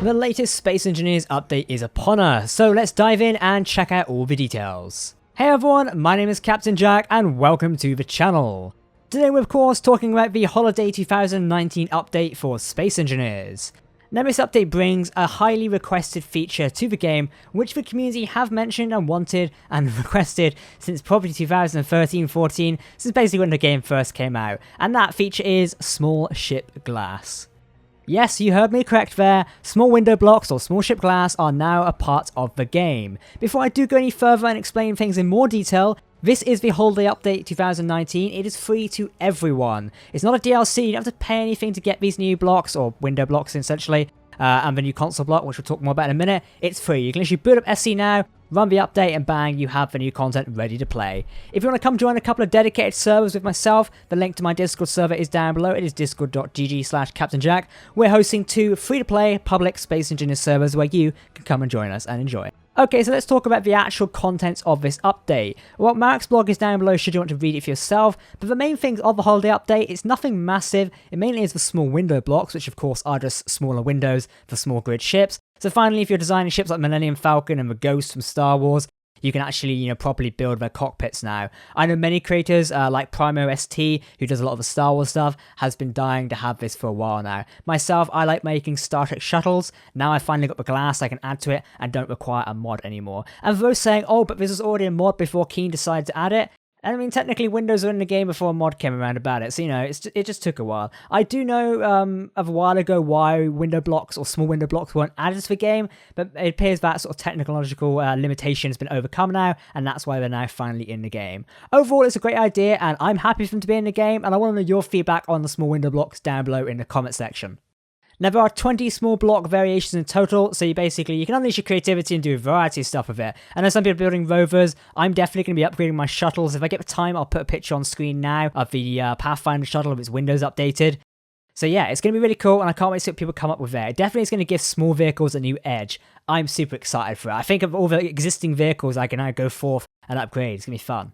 The latest Space Engineers update is upon us, so let's dive in and check out all the details. Hey everyone, my name is Captain Jack and welcome to the channel. Today we're of course talking about the Holiday 2019 update for Space Engineers. Now this update brings a highly requested feature to the game, which the community have mentioned and wanted and requested since probably 2013-14, since basically when the game first came out, and that feature is small ship glass. Yes, you heard me correct there, small window blocks or small ship glass are now a part of the game. Before I do go any further and explain things in more detail, this is the Holiday Update 2019, it is free to everyone. It's not a DLC, you don't have to pay anything to get these new blocks, or window blocks essentially, and the new console block, which we'll talk more about in a minute. It's free, you can literally boot up SC now, run the update, and bang, you have the new content ready to play. If you want to come join a couple of dedicated servers with myself, the link to my Discord server is down below. It is discord.gg/CaptainJack. We're hosting 2 free-to-play public Space Engineer servers where you can come and join us and enjoy. Okay, so let's talk about the actual contents of this update. Well, Marek's blog is down below should you want to read it for yourself, but the main things of the Holiday Update, it's nothing massive. It mainly is the small window blocks, which of course are just smaller windows for small grid ships. So finally, if you're designing ships like Millennium Falcon and the Ghost from Star Wars, you can actually, properly build their cockpits now. I know many creators, like Primo ST, who does a lot of the Star Wars stuff, has been dying to have this for a while now. Myself, I like making Star Trek shuttles. Now I finally got the glass I can add to it and don't require a mod anymore. And for those saying, oh, but this was already a mod before Keen decided to add it, I mean, technically, Windows were in the game before a mod came around about it, so, it just took a while. I do know of a while ago why window blocks or small window blocks weren't added to the game, but it appears that sort of technological limitation has been overcome now, and that's why they're now finally in the game. Overall, it's a great idea, and I'm happy for them to be in the game, and I want to know your feedback on the small window blocks down below in the comment section. Now, there are 20 small block variations in total, so you can unleash your creativity and do a variety of stuff with it. I know some people are building rovers. I'm definitely going to be upgrading my shuttles. If I get the time, I'll put a picture on screen now of the Pathfinder shuttle with its windows updated. So yeah, it's going to be really cool, and I can't wait to see what people come up with there. It definitely is going to give small vehicles a new edge. I'm super excited for it. I think of all the existing vehicles I can now go forth and upgrade. It's going to be fun.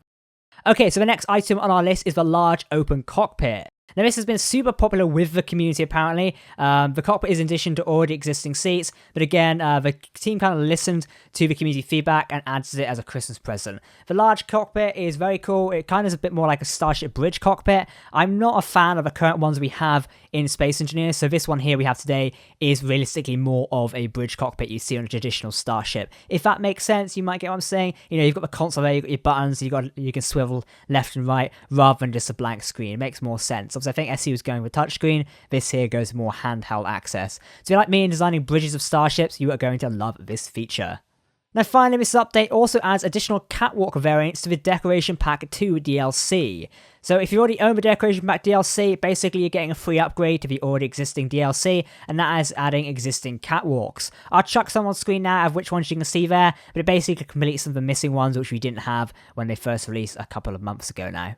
Okay, so the next item on our list is the large open cockpit. Now, this has been super popular with the community, apparently. The cockpit is in addition to already existing seats, but again, the team kind of listened to the community feedback and added it as a Christmas present. The large cockpit is very cool. It kind of is a bit more like a Starship Bridge cockpit. I'm not a fan of the current ones we have in Space Engineers, so this one here we have today is realistically more of a bridge cockpit you see on a traditional Starship. If that makes sense, you might get what I'm saying. You've got the console there, you've got your buttons, you can swivel left and right rather than just a blank screen. It makes more sense. I think SE was going with touchscreen. This here goes more handheld access. So if you're like me in designing bridges of starships, you are going to love this feature. Now finally, this update also adds additional catwalk variants to the Decoration Pack 2 DLC. So if you already own the Decoration Pack DLC, basically you're getting a free upgrade to the already existing DLC, and that is adding existing catwalks. I'll chuck some on screen now of which ones you can see there, but it basically completes some of the missing ones which we didn't have when they first released a couple of months ago now.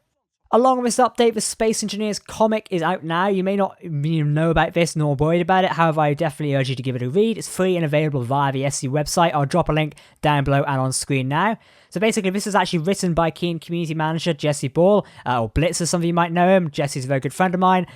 Along with this update, the Space Engineers comic is out now. You may not know about this nor worried about it. However, I definitely urge you to give it a read. It's free and available via the SC website. I'll drop a link down below and on screen now. So basically, this is actually written by Keen community manager Jesse Ball, or Blitz as some of you might know him. Jesse's a very good friend of mine.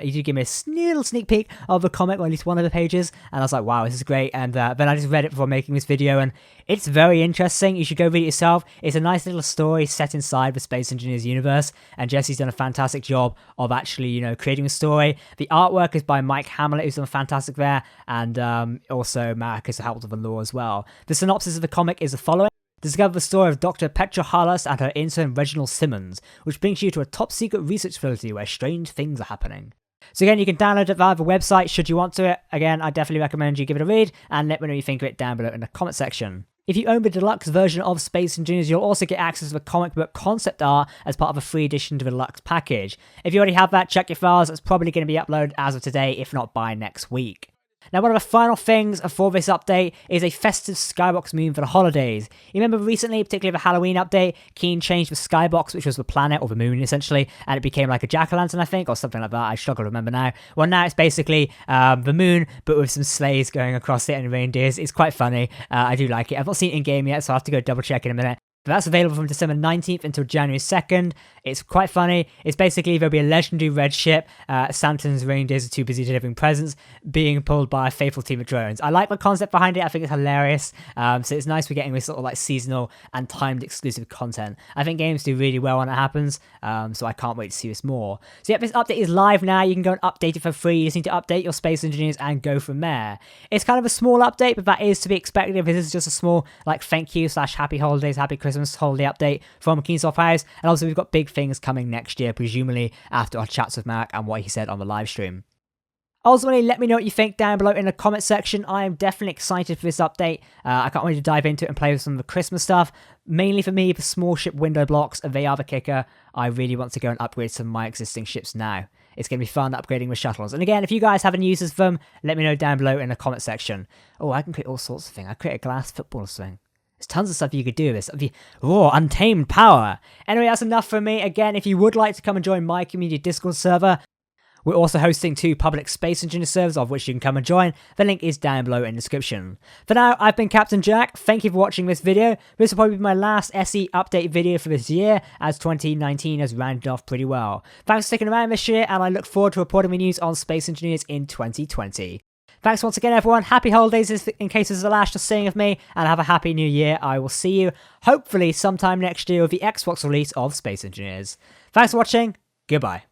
He did give me a little sneak peek of the comic, or at least one of the pages, and I was like, wow, this is great. And then I just read it before making this video, and it's very interesting. You should go read it yourself. It's a nice little story set inside the Space Engineers universe, and Jesse's done a fantastic job of actually, creating a story. The artwork is by Mike Hamlet, who's done fantastic there, and also Marek has helped with the lore as well. The synopsis of the comic is the following. Discover the story of Dr. Petra Harlas and her intern Reginald Simmons, which brings you to a top-secret research facility where strange things are happening. So again, you can download it via the website should you want to it. Again, I definitely recommend you give it a read, and let me know what you think of it down below in the comment section. If you own the deluxe version of Space Engineers, you'll also get access to the comic book concept art as part of a free addition to the deluxe package. If you already have that, check your files. It's probably going to be uploaded as of today, if not by next week. Now, one of the final things for this update is a festive skybox moon for the holidays. You remember recently, particularly the Halloween update, Keen changed the skybox, which was the planet, or the moon essentially, and it became like a jack-o'-lantern, I think, or something like that. I struggle to remember now. Well, now it's basically the moon, but with some sleighs going across it and reindeers. It's quite funny. I do like it. I've not seen it in-game yet, so I'll have to go double-check in a minute. But that's available from December 19th until January 2nd. It's quite funny. It's basically there'll be a legendary red ship, Santa's reindeers are too busy delivering presents, being pulled by a faithful team of drones. I like the concept behind it. I think it's hilarious. So it's nice we're getting this sort of like seasonal and timed exclusive content. I think games do really well when it happens, so I can't wait to see this more. So yeah, this update is live now. You can go and update it for free. You just need to update your Space Engineers and go from there. It's kind of a small update, but that is to be expected. This is just a small like thank you / happy holidays, happy Christmas holiday update from Keensoft House. And also we've got big things coming next year, presumably after our chats with Mark and what he said on the live stream. Ultimately, let me know what you think down below in the comment section. I am definitely excited for this update. I can't wait to dive into it and play with some of the Christmas stuff. Mainly for me, the small ship window blocks, they are the kicker. I really want to go and upgrade some of my existing ships now. It's going to be fun upgrading with shuttles. And again, if you guys have any uses for them, let me know down below in the comment section. Oh, I can create all sorts of things. I create a glass football swing. There's tons of stuff you could do with this. Raw, untamed power. Anyway, that's enough for me. Again, if you would like to come and join my community Discord server, we're also hosting 2 public Space Engineer servers, of which you can come and join. The link is down below in the description. For now, I've been Captain Jack. Thank you for watching this video. This will probably be my last SE update video for this year, as 2019 has rounded off pretty well. Thanks for sticking around this year, and I look forward to reporting my news on Space Engineers in 2020. Thanks once again, everyone. Happy holidays in case this is the last you're seeing of me, and have a happy new year. I will see you, hopefully, sometime next year with the Xbox release of Space Engineers. Thanks for watching. Goodbye.